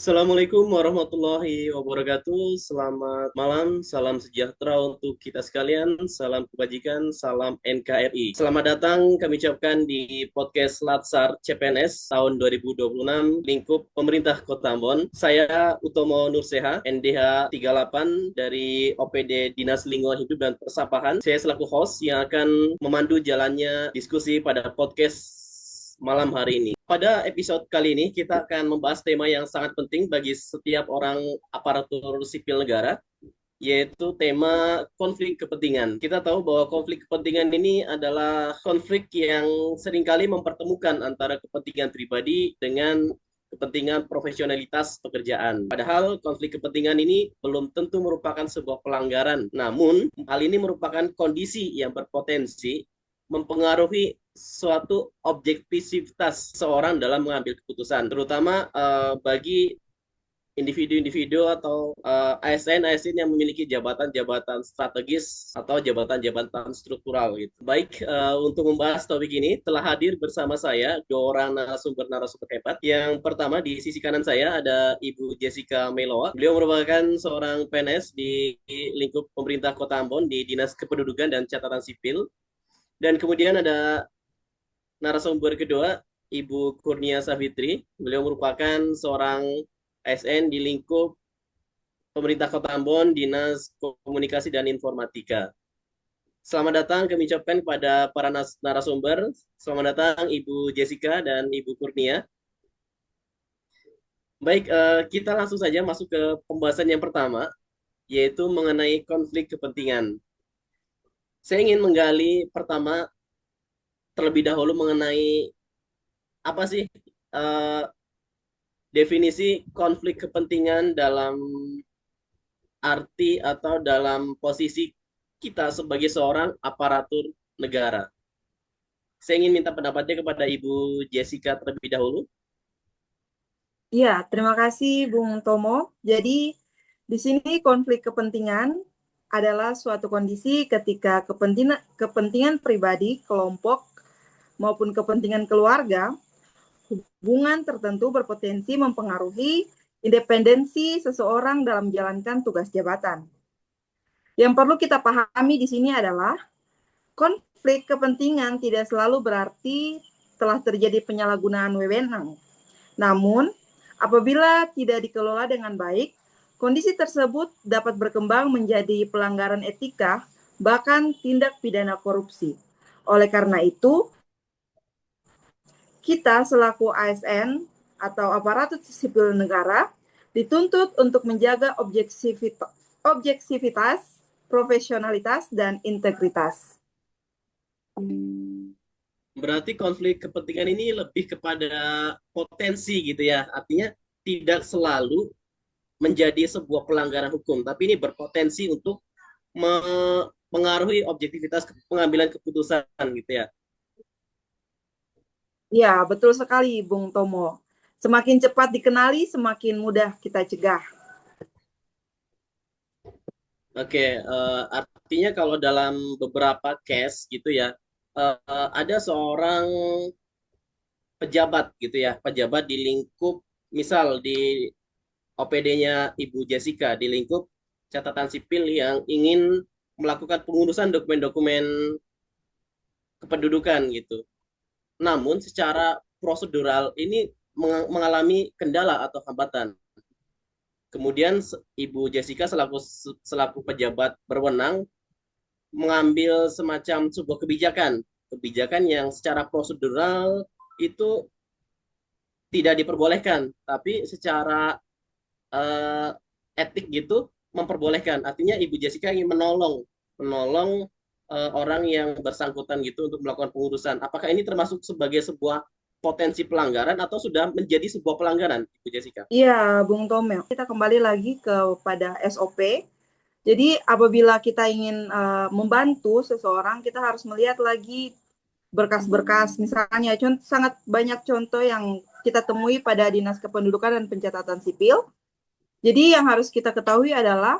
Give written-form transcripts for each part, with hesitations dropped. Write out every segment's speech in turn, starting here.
Assalamualaikum warahmatullahi wabarakatuh. Selamat malam, salam sejahtera untuk kita sekalian, salam kebajikan, salam NKRI. Selamat datang kami ucapkan di podcast Latsar CPNS tahun 2026 lingkup pemerintah Kota Ambon. Saya Utomo Nurseha, NDH 38 dari OPD Dinas Lingkungan Hidup dan Persampahan. Saya selaku host yang akan memandu jalannya diskusi pada podcast malam hari ini. Pada episode kali ini kita akan membahas tema yang sangat penting bagi setiap orang aparatur sipil negara, yaitu tema konflik kepentingan. Kita tahu bahwa konflik kepentingan ini adalah konflik yang seringkali mempertemukan antara kepentingan pribadi dengan kepentingan profesionalitas pekerjaan. Padahal konflik kepentingan ini belum tentu merupakan sebuah pelanggaran. Namun, hal ini merupakan kondisi yang berpotensi mempengaruhi suatu objektivitas seorang dalam mengambil keputusan, terutama bagi individu-individu atau ASN yang memiliki jabatan-jabatan strategis atau jabatan-jabatan struktural gitu. Baik, untuk membahas topik ini telah hadir bersama saya dua orang narasumber hebat. Yang pertama di sisi kanan saya ada Ibu Jessica Meloa. Beliau merupakan seorang PNS di lingkup pemerintah Kota Ambon di Dinas Kependudukan dan Catatan Sipil. Dan kemudian ada narasumber kedua, Ibu Kurnia Savitri. Beliau merupakan seorang ASN di lingkup pemerintah Kota Ambon, Dinas Komunikasi dan Informatika. Selamat datang kami ucapkan kepada para narasumber. Selamat datang Ibu Jessica dan Ibu Kurnia. Baik, kita langsung saja masuk ke pembahasan yang pertama, yaitu mengenai konflik kepentingan. Saya ingin menggali pertama terlebih dahulu mengenai apa sih definisi konflik kepentingan dalam arti atau dalam posisi kita sebagai seorang aparatur negara. Saya ingin minta pendapatnya kepada Ibu Jessica terlebih dahulu. Ya, terima kasih Bung Tomo. Jadi di sini konflik kepentingan adalah suatu kondisi ketika kepentingan pribadi, kelompok, maupun kepentingan keluarga, hubungan tertentu berpotensi mempengaruhi independensi seseorang dalam menjalankan tugas jabatan. Yang perlu kita pahami di sini adalah konflik kepentingan tidak selalu berarti telah terjadi penyalahgunaan wewenang. Namun, apabila tidak dikelola dengan baik, kondisi tersebut dapat berkembang menjadi pelanggaran etika, bahkan tindak pidana korupsi. Oleh karena itu, kita selaku ASN atau aparatur sipil negara dituntut untuk menjaga objektivitas, profesionalitas, dan integritas. Berarti konflik kepentingan ini lebih kepada potensi gitu ya. Artinya tidak selalu menjadi sebuah pelanggaran hukum, tapi ini berpotensi untuk mengaruhi objektivitas pengambilan keputusan gitu ya. Ya, betul sekali Bung Tomo. Semakin cepat dikenali, semakin mudah kita cegah. Oke, artinya kalau dalam beberapa case gitu ya, ada seorang pejabat gitu ya, pejabat di lingkup, misal di OPD-nya Ibu Jessica, di lingkup catatan sipil yang ingin melakukan pengurusan dokumen-dokumen kependudukan gitu. Namun secara prosedural ini mengalami kendala atau hambatan. Kemudian Ibu Jessica selaku pejabat berwenang mengambil semacam sebuah kebijakan yang secara prosedural itu tidak diperbolehkan, tapi secara etik gitu memperbolehkan. Artinya Ibu Jessica ingin menolong orang yang bersangkutan gitu untuk melakukan pengurusan. Apakah ini termasuk sebagai sebuah potensi pelanggaran atau sudah menjadi sebuah pelanggaran, Ibu Jessica? Iya, Bung Tomel. Kita kembali lagi kepada SOP. Jadi apabila kita ingin membantu seseorang, kita harus melihat lagi berkas-berkas. Misalnya sangat banyak contoh yang kita temui pada Dinas Kependudukan dan Pencatatan Sipil. Jadi yang harus kita ketahui adalah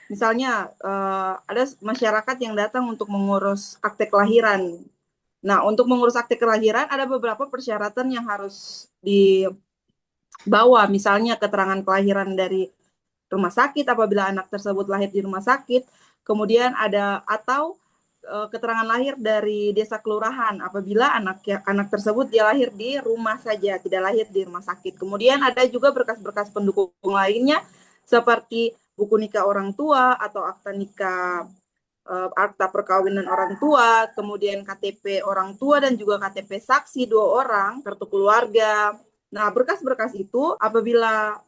misalnya ada masyarakat yang datang untuk mengurus akte kelahiran. Nah, untuk mengurus akte kelahiran ada beberapa persyaratan yang harus dibawa, misalnya keterangan kelahiran dari rumah sakit apabila anak tersebut lahir di rumah sakit, kemudian ada atau keterangan lahir dari desa kelurahan apabila anak tersebut dia lahir di rumah saja, tidak lahir di rumah sakit. Kemudian ada juga berkas-berkas pendukung lainnya seperti buku nikah orang tua atau akta nikah, akta perkawinan orang tua, kemudian KTP orang tua dan juga KTP saksi 2 orang, kartu keluarga. Nah, berkas-berkas itu apabila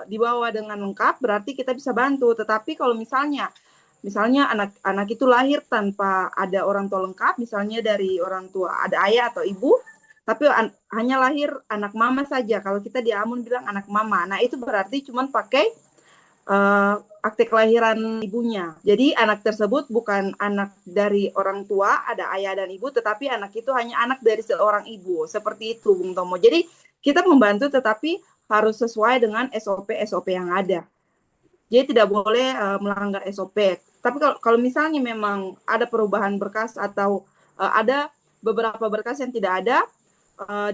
dibawa dengan lengkap berarti kita bisa bantu. Tetapi kalau misalnya anak itu lahir tanpa ada orang tua lengkap, misalnya dari orang tua ada ayah atau ibu, tapi hanya lahir anak mama saja. Kalau kita di Amun bilang anak mama, nah itu berarti cuma pakai akte kelahiran ibunya. Jadi anak tersebut bukan anak dari orang tua, ada ayah dan ibu, tetapi anak itu hanya anak dari seorang ibu. Seperti itu, Bung Tomo. Jadi kita membantu tetapi harus sesuai dengan SOP-SOP yang ada. Jadi tidak boleh melanggar SOP. Tapi kalau misalnya memang ada perubahan berkas atau ada beberapa berkas yang tidak ada,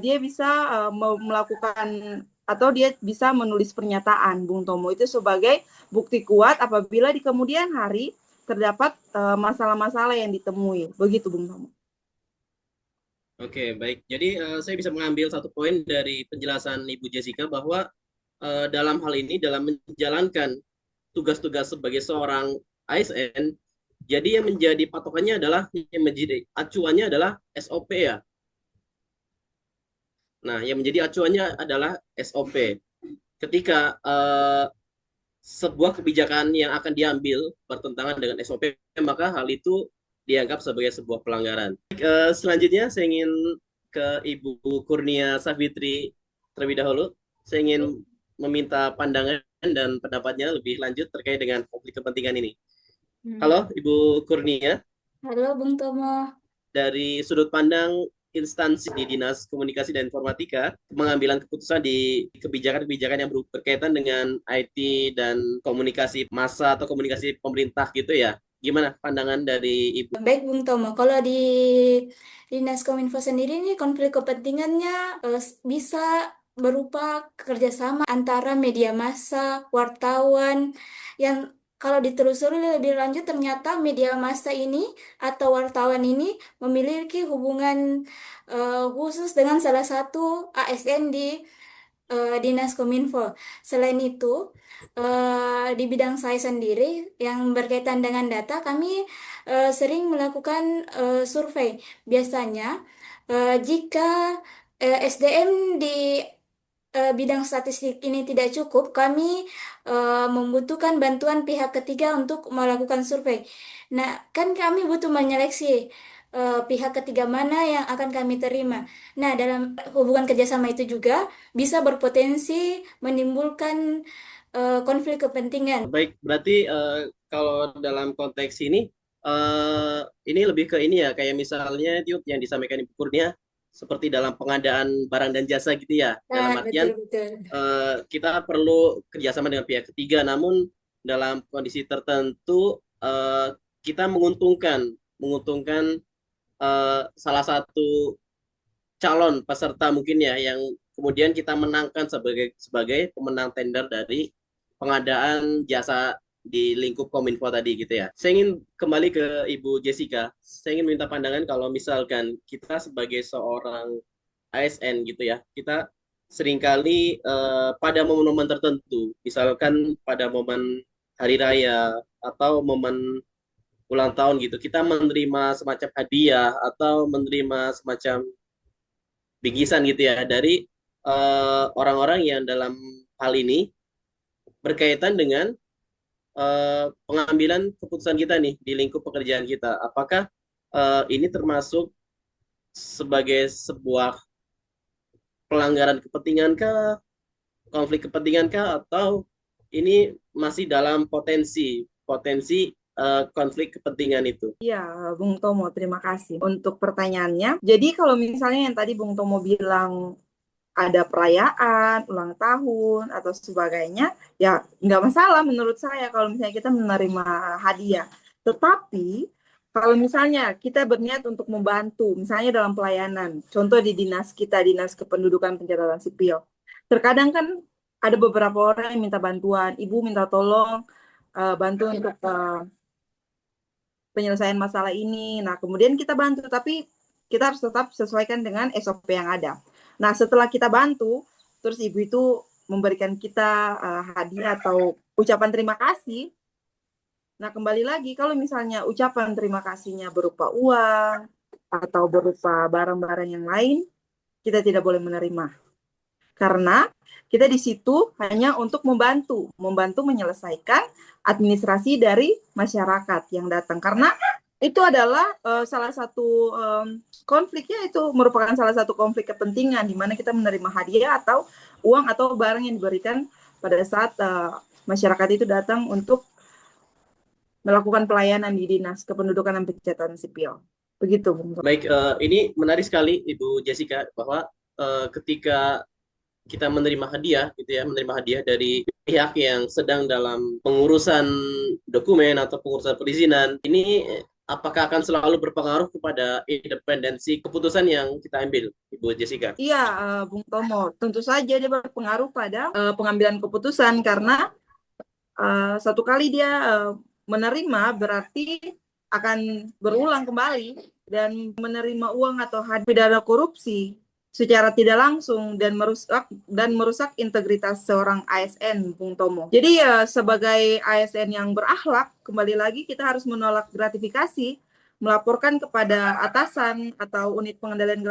dia bisa melakukan atau dia bisa menulis pernyataan, Bung Tomo, itu sebagai bukti kuat apabila di kemudian hari terdapat masalah-masalah yang ditemui. Begitu, Bung Tomo. Oke, baik. Jadi saya bisa mengambil satu poin dari penjelasan Ibu Jessica bahwa dalam hal ini, dalam menjalankan tugas-tugas sebagai seorang ASN, jadi yang menjadi patokannya adalah, yang menjadi acuannya adalah SOP ya. Nah, yang menjadi acuannya adalah SOP. Ketika sebuah kebijakan yang akan diambil bertentangan dengan SOP, maka hal itu dianggap sebagai sebuah pelanggaran. Selanjutnya saya ingin ke Ibu Kurnia Savitri terlebih dahulu. Saya ingin meminta pandangan dan pendapatnya lebih lanjut terkait dengan konflik kepentingan ini. Halo Ibu Kurnia. Halo Bung Tomo. Dari sudut pandang instansi di Dinas Komunikasi dan Informatika, pengambilan keputusan di kebijakan-kebijakan yang berkaitan dengan IT dan komunikasi massa atau komunikasi pemerintah gitu ya. Gimana pandangan dari Ibu? Baik Bung Tomo, kalau di Dinas Kominfo sendiri nih konflik kepentingannya bisa berupa kerjasama antara media massa, wartawan, yang kalau ditelusuri lebih lanjut ternyata media massa ini atau wartawan ini memiliki hubungan khusus dengan salah satu ASN di Dinas Kominfo. Selain itu, di bidang saya sendiri yang berkaitan dengan data, kami sering melakukan survei. Biasanya, jika SDM di bidang statistik ini tidak cukup, kami membutuhkan bantuan pihak ketiga untuk melakukan survei. Nah, kan kami butuh menyeleksi pihak ketiga mana yang akan kami terima. Nah, dalam hubungan kerjasama itu juga bisa berpotensi menimbulkan konflik kepentingan. Baik, berarti kalau dalam konteks ini lebih ke ini ya, kayak misalnya itu yang disampaikan Ibu Kurnia, seperti dalam pengadaan barang dan jasa gitu ya. Dalam Nah, artian betul-betul. kita perlu kerjasama dengan pihak ketiga, namun dalam kondisi tertentu kita menguntungkan salah satu calon peserta mungkin ya, yang kemudian kita menangkan sebagai pemenang tender dari pengadaan jasa di lingkup Kominfo tadi gitu ya. Saya ingin kembali ke Ibu Jessica. Saya ingin minta pandangan kalau misalkan kita sebagai seorang ASN gitu ya, kita seringkali pada momen-momen tertentu, misalkan pada momen hari raya atau momen ulang tahun gitu, kita menerima semacam hadiah atau menerima semacam bingkisan gitu ya dari orang-orang yang dalam hal ini berkaitan dengan pengambilan keputusan kita nih di lingkup pekerjaan kita. Apakah ini termasuk sebagai sebuah pelanggaran kepentingan kah, konflik kepentingan kah, atau ini masih dalam potensi konflik kepentingan itu? Iya, Bung Tomo, terima kasih untuk pertanyaannya. Jadi kalau misalnya yang tadi Bung Tomo bilang ada perayaan, ulang tahun, atau sebagainya, ya nggak masalah menurut saya kalau misalnya kita menerima hadiah. Tetapi kalau misalnya kita berniat untuk membantu, misalnya dalam pelayanan, contoh di dinas kita, Dinas Kependudukan Pencatatan Sipil, terkadang kan ada beberapa orang yang minta bantuan, ibu minta tolong bantu untuk penyelesaian masalah ini. Nah, kemudian kita bantu, tapi kita harus tetap sesuaikan dengan SOP yang ada. Nah, setelah kita bantu, terus ibu itu memberikan kita hadiah atau ucapan terima kasih. Nah, kembali lagi, kalau misalnya ucapan terima kasihnya berupa uang atau berupa barang-barang yang lain, kita tidak boleh menerima. Karena kita di situ hanya untuk membantu menyelesaikan administrasi dari masyarakat yang datang. Karena itu adalah salah satu konfliknya, itu merupakan salah satu konflik kepentingan di mana kita menerima hadiah atau uang atau barang yang diberikan pada saat masyarakat itu datang untuk melakukan pelayanan di Dinas Kependudukan dan Pencatatan Sipil. Begitu, Bung. Baik, ini menarik sekali Ibu Jessica bahwa ketika kita menerima hadiah gitu ya, menerima hadiah dari pihak yang sedang dalam pengurusan dokumen atau pengurusan perizinan, ini apakah akan selalu berpengaruh kepada independensi keputusan yang kita ambil, Ibu Jessica? Iya, Bung Tomo, tentu saja dia berpengaruh pada pengambilan keputusan karena satu kali dia menerima berarti akan berulang kembali, dan menerima uang atau hadiah pidana korupsi secara tidak langsung dan merusak integritas seorang ASN, Bung Tomo. Jadi ya sebagai ASN yang berakhlak, kembali lagi kita harus menolak gratifikasi, melaporkan kepada atasan atau unit pengendalian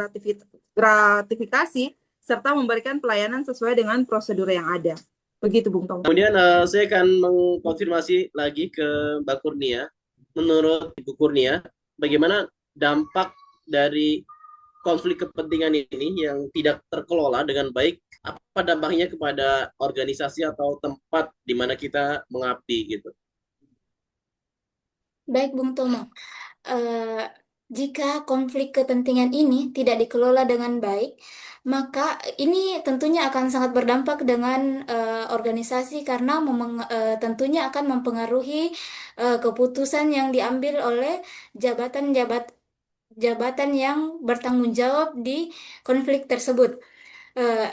gratifikasi, serta memberikan pelayanan sesuai dengan prosedur yang ada. Begitu, Bung Tomo. Kemudian saya akan mengkonfirmasi lagi ke Mbak Kurnia. Menurut Ibu Kurnia, bagaimana dampak dari konflik kepentingan ini yang tidak terkelola dengan baik, apa dampaknya kepada organisasi atau tempat di mana kita mengabdi gitu? Baik, Bung Tomo. Jika konflik kepentingan ini tidak dikelola dengan baik, maka ini tentunya akan sangat berdampak dengan organisasi karena tentunya akan mempengaruhi keputusan yang diambil oleh jabatan yang bertanggung jawab di konflik tersebut. Eh,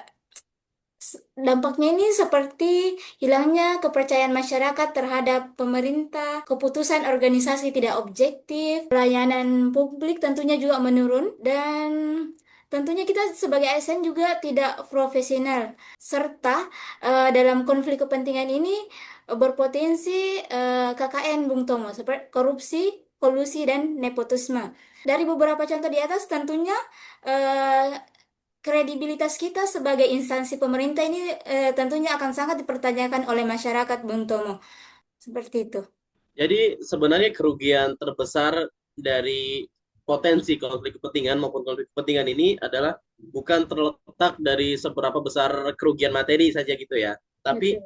Dampaknya ini seperti hilangnya kepercayaan masyarakat terhadap pemerintah, keputusan organisasi tidak objektif, pelayanan publik tentunya juga menurun, dan tentunya kita sebagai ASN juga tidak profesional. Serta dalam konflik kepentingan ini berpotensi KKN, Bung Tomo, seperti korupsi, kolusi, dan nepotisme. Dari beberapa contoh di atas tentunya eh, kredibilitas kita sebagai instansi pemerintah ini tentunya akan sangat dipertanyakan oleh masyarakat, Bung Tomo. Seperti itu. Jadi sebenarnya kerugian terbesar dari potensi konflik kepentingan maupun konflik kepentingan ini adalah bukan terletak dari seberapa besar kerugian materi saja gitu ya, tapi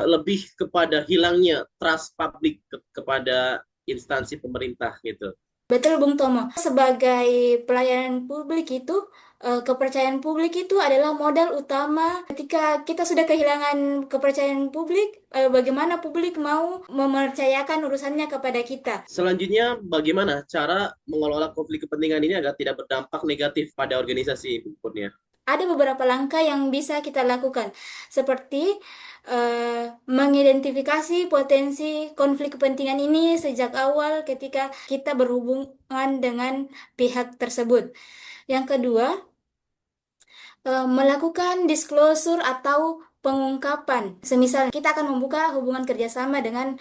lebih kepada hilangnya trust publik kepada instansi pemerintah gitu. Betul, Bung Tomo. Sebagai pelayanan publik itu, kepercayaan publik itu adalah modal utama. Ketika kita sudah kehilangan kepercayaan publik, bagaimana publik mau mempercayakan urusannya kepada kita? Selanjutnya, bagaimana cara mengelola konflik kepentingan ini agar tidak berdampak negatif pada organisasi, Bu Kurnia? Ada beberapa langkah yang bisa kita lakukan, seperti mengidentifikasi potensi konflik kepentingan ini sejak awal ketika kita berhubungan dengan pihak tersebut. Yang kedua, melakukan disclosure atau pengungkapan. Semisal kita akan membuka hubungan kerjasama dengan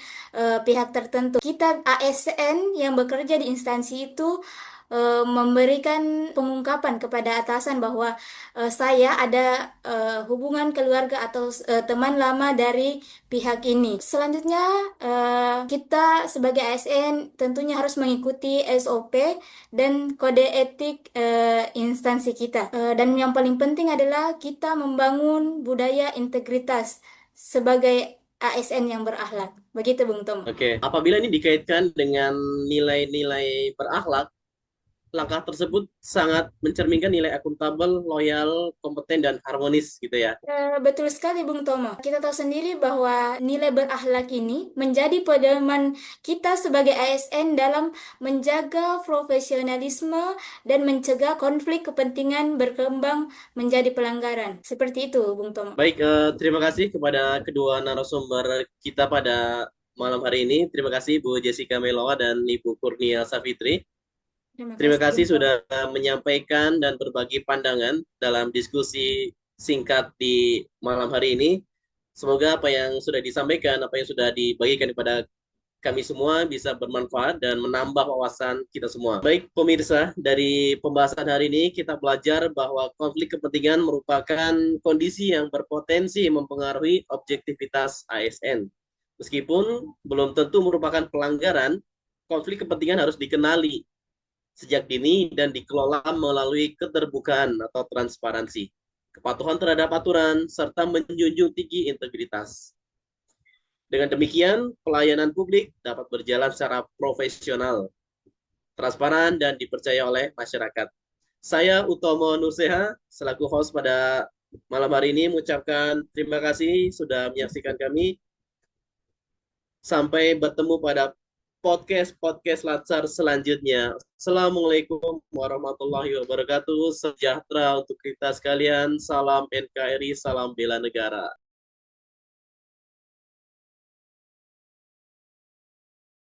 pihak tertentu. Kita ASN yang bekerja di instansi itu memberikan pengungkapan kepada atasan bahwa saya ada hubungan keluarga atau teman lama dari pihak ini. Selanjutnya, kita sebagai ASN tentunya harus mengikuti SOP dan kode etik instansi kita. Dan yang paling penting adalah kita membangun budaya integritas sebagai ASN yang berakhlak. Begitu, Bung Tom. Oke, apabila ini dikaitkan dengan nilai-nilai berakhlak, langkah tersebut sangat mencerminkan nilai akuntabel, loyal, kompeten, dan harmonis gitu ya. Betul sekali, Bung Tomo. Kita tahu sendiri bahwa nilai berakhlak ini menjadi pedoman kita sebagai ASN dalam menjaga profesionalisme dan mencegah konflik kepentingan berkembang menjadi pelanggaran. Seperti itu, Bung Tomo. Baik, terima kasih kepada kedua narasumber kita pada malam hari ini. Terima kasih Bu Jessica Melowa dan Ibu Kurnia Safitri. Terima Terima kasih, Bung kasih Tomo. sudah menyampaikan dan berbagi pandangan dalam diskusi singkat di malam hari ini. Semoga apa yang sudah disampaikan, apa yang sudah dibagikan kepada kami semua bisa bermanfaat dan menambah wawasan kita semua. Baik pemirsa, dari pembahasan hari ini kita belajar bahwa konflik kepentingan merupakan kondisi yang berpotensi mempengaruhi objektivitas ASN. Meskipun belum tentu merupakan pelanggaran, konflik kepentingan harus dikenali sejak dini dan dikelola melalui keterbukaan atau transparansi, kepatuhan terhadap aturan, serta menjunjung tinggi integritas. Dengan demikian, pelayanan publik dapat berjalan secara profesional, transparan, dan dipercaya oleh masyarakat. Saya Utomo Nurseha, selaku host pada malam hari ini, mengucapkan terima kasih sudah menyaksikan kami. Sampai bertemu pada podcast Latsar selanjutnya. Assalamualaikum warahmatullahi wabarakatuh. Sejahtera untuk kita sekalian. Salam NKRI, salam bela negara.